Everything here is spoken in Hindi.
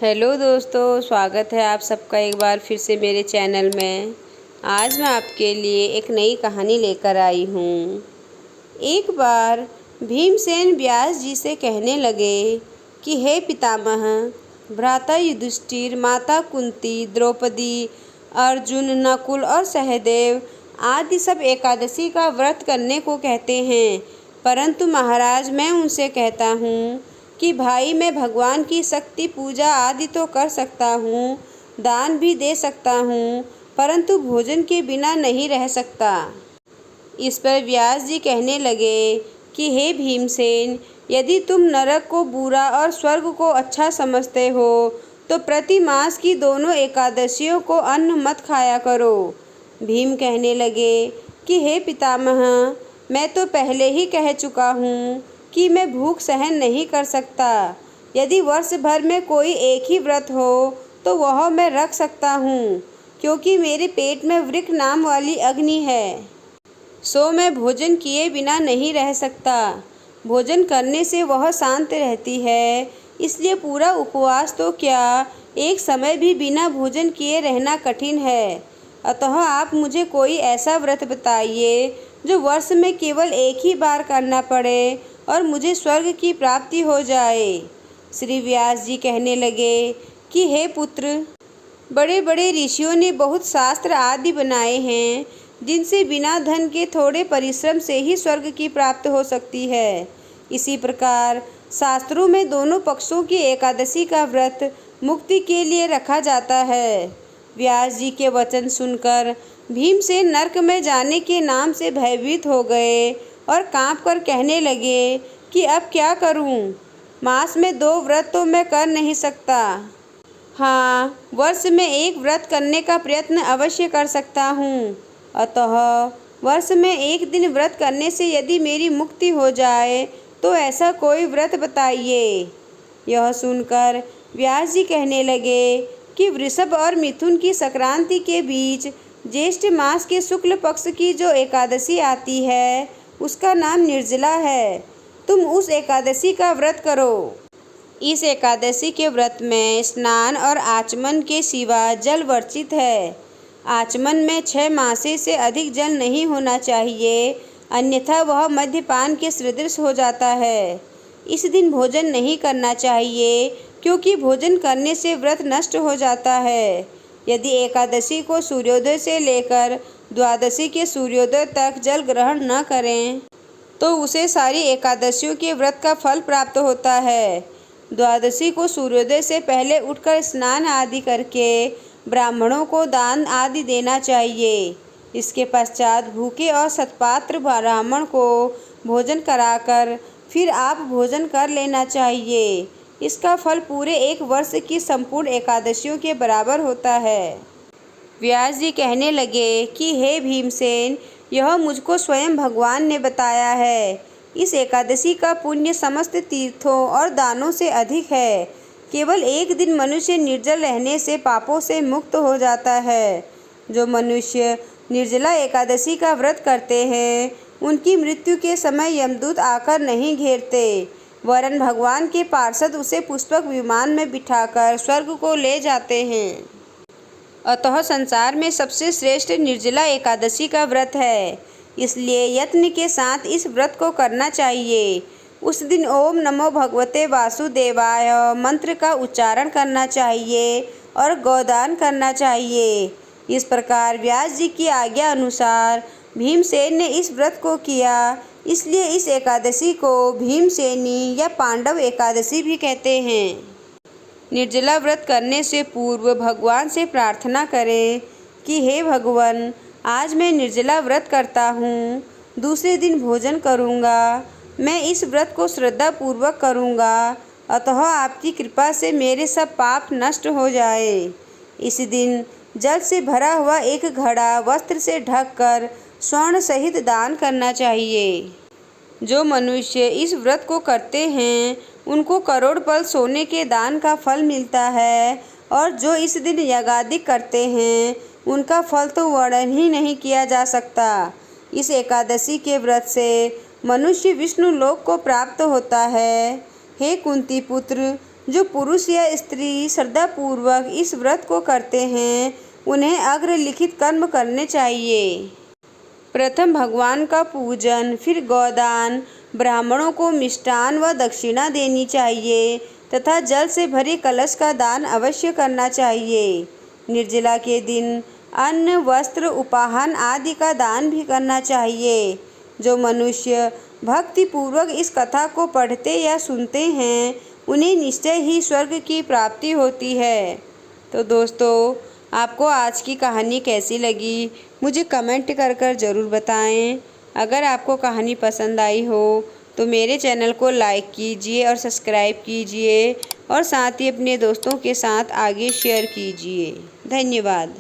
हेलो दोस्तों, स्वागत है आप सबका एक बार फिर से मेरे चैनल में। आज मैं आपके लिए एक नई कहानी लेकर आई हूँ। एक बार भीमसेन व्यास जी से कहने लगे कि हे पितामह, भ्राता युधिष्ठिर, माता कुंती, द्रौपदी, अर्जुन, नकुल और सहदेव आदि सब एकादशी का व्रत करने को कहते हैं, परंतु महाराज मैं उनसे कहता हूँ कि भाई मैं भगवान की शक्ति पूजा आदि तो कर सकता हूँ, दान भी दे सकता हूँ, परंतु भोजन के बिना नहीं रह सकता। इस पर व्यास जी कहने लगे कि हे भीमसेन, यदि तुम नरक को बुरा और स्वर्ग को अच्छा समझते हो तो प्रति मास की दोनों एकादशियों को अन्न मत खाया करो। भीम कहने लगे कि हे पितामह, मैं तो पहले ही कह चुका हूँ कि मैं भूख सहन नहीं कर सकता। यदि वर्ष भर में कोई एक ही व्रत हो तो वह मैं रख सकता हूँ, क्योंकि मेरे पेट में वृक्क नाम वाली अग्नि है, सो मैं भोजन किए बिना नहीं रह सकता। भोजन करने से वह शांत रहती है, इसलिए पूरा उपवास तो क्या, एक समय भी बिना भोजन किए रहना कठिन है। अतः आप मुझे कोई ऐसा व्रत बताइए जो वर्ष में केवल एक ही बार करना पड़े और मुझे स्वर्ग की प्राप्ति हो जाए। श्री व्यास जी कहने लगे कि हे पुत्र, बड़े बड़े ऋषियों ने बहुत शास्त्र आदि बनाए हैं, जिनसे बिना धन के थोड़े परिश्रम से ही स्वर्ग की प्राप्ति हो सकती है। इसी प्रकार शास्त्रों में दोनों पक्षों की एकादशी का व्रत मुक्ति के लिए रखा जाता है। व्यास जी के वचन सुनकर भीमसेन नरक में जाने के नाम से भयभीत हो गए और कांपकर कहने लगे कि अब क्या करूं? मास में 2 व्रत तो मैं कर नहीं सकता। हाँ, वर्ष में एक व्रत करने का प्रयत्न अवश्य कर सकता हूँ। अतः वर्ष में एक दिन व्रत करने से यदि मेरी मुक्ति हो जाए तो ऐसा कोई व्रत बताइए। यह सुनकर व्यास जी कहने लगे कि वृषभ और मिथुन की संक्रांति के बीच ज्येष्ठ मास के शुक्ल पक्ष की जो एकादशी आती है उसका नाम निर्जला है। तुम उस एकादशी का व्रत करो। इस एकादशी के व्रत में स्नान और आचमन के सिवा जल वर्जित है। आचमन में 6 मासे से अधिक जल नहीं होना चाहिए, अन्यथा वह मद्यपान के सदृश हो जाता है। इस दिन भोजन नहीं करना चाहिए, क्योंकि भोजन करने से व्रत नष्ट हो जाता है। यदि एकादशी को सूर्योदय से लेकर द्वादशी के सूर्योदय तक जल ग्रहण न करें तो उसे सारी एकादशियों के व्रत का फल प्राप्त होता है। द्वादशी को सूर्योदय से पहले उठकर स्नान आदि करके ब्राह्मणों को दान आदि देना चाहिए। इसके पश्चात भूखे और सत्पात्र ब्राह्मण को भोजन कराकर फिर आप भोजन कर लेना चाहिए। इसका फल पूरे 1 वर्ष की संपूर्ण एकादशियों के बराबर होता है। व्यास जी कहने लगे कि हे भीमसेन, यह मुझको स्वयं भगवान ने बताया है। इस एकादशी का पुण्य समस्त तीर्थों और दानों से अधिक है। केवल एक दिन मनुष्य निर्जल रहने से पापों से मुक्त हो जाता है। जो मनुष्य निर्जला एकादशी का व्रत करते हैं उनकी मृत्यु के समय यमदूत आकर नहीं घेरते, वरन भगवान के पार्षद उसे पुष्पक विमान में बिठाकर स्वर्ग को ले जाते हैं। अतः संसार में सबसे श्रेष्ठ निर्जला एकादशी का व्रत है, इसलिए यत्न के साथ इस व्रत को करना चाहिए। उस दिन ओम नमो भगवते वासुदेवाय मंत्र का उच्चारण करना चाहिए और गोदान करना चाहिए। इस प्रकार व्यास जी की आज्ञा अनुसार भीमसेन ने इस व्रत को किया, इसलिए इस एकादशी को भीमसेनी या पांडव एकादशी भी कहते हैं। निर्जला व्रत करने से पूर्व भगवान से प्रार्थना करें कि हे भगवान, आज मैं निर्जला व्रत करता हूँ, दूसरे दिन भोजन करूँगा। मैं इस व्रत को श्रद्धा पूर्वक करूँगा, अतः आपकी कृपा से मेरे सब पाप नष्ट हो जाए। इस दिन जल से भरा हुआ एक घड़ा वस्त्र से ढककर स्वर्ण सहित दान करना चाहिए। जो मनुष्य इस व्रत को करते हैं उनको करोड़पल सोने के दान का फल मिलता है, और जो इस दिन यज्ञादि करते हैं उनका फल तो वर्णन ही नहीं किया जा सकता। इस एकादशी के व्रत से मनुष्य विष्णु लोक को प्राप्त होता है। हे कुंती पुत्र, जो पुरुष या स्त्री श्रद्धापूर्वक इस व्रत को करते हैं उन्हें अग्रलिखित कर्म करने चाहिए। प्रथम भगवान का पूजन, फिर गोदान, ब्राह्मणों को मिष्टान व दक्षिणा देनी चाहिए तथा जल से भरे कलश का दान अवश्य करना चाहिए। निर्जला के दिन अन्न, वस्त्र, उपाहन आदि का दान भी करना चाहिए। जो मनुष्य भक्तिपूर्वक इस कथा को पढ़ते या सुनते हैं उन्हें निश्चय ही स्वर्ग की प्राप्ति होती है। तो दोस्तों, आपको आज की कहानी कैसी लगी मुझे कमेंट कर ज़रूर बताएं। अगर आपको कहानी पसंद आई हो तो मेरे चैनल को लाइक कीजिए और सब्सक्राइब कीजिए और साथ ही अपने दोस्तों के साथ आगे शेयर कीजिए। धन्यवाद।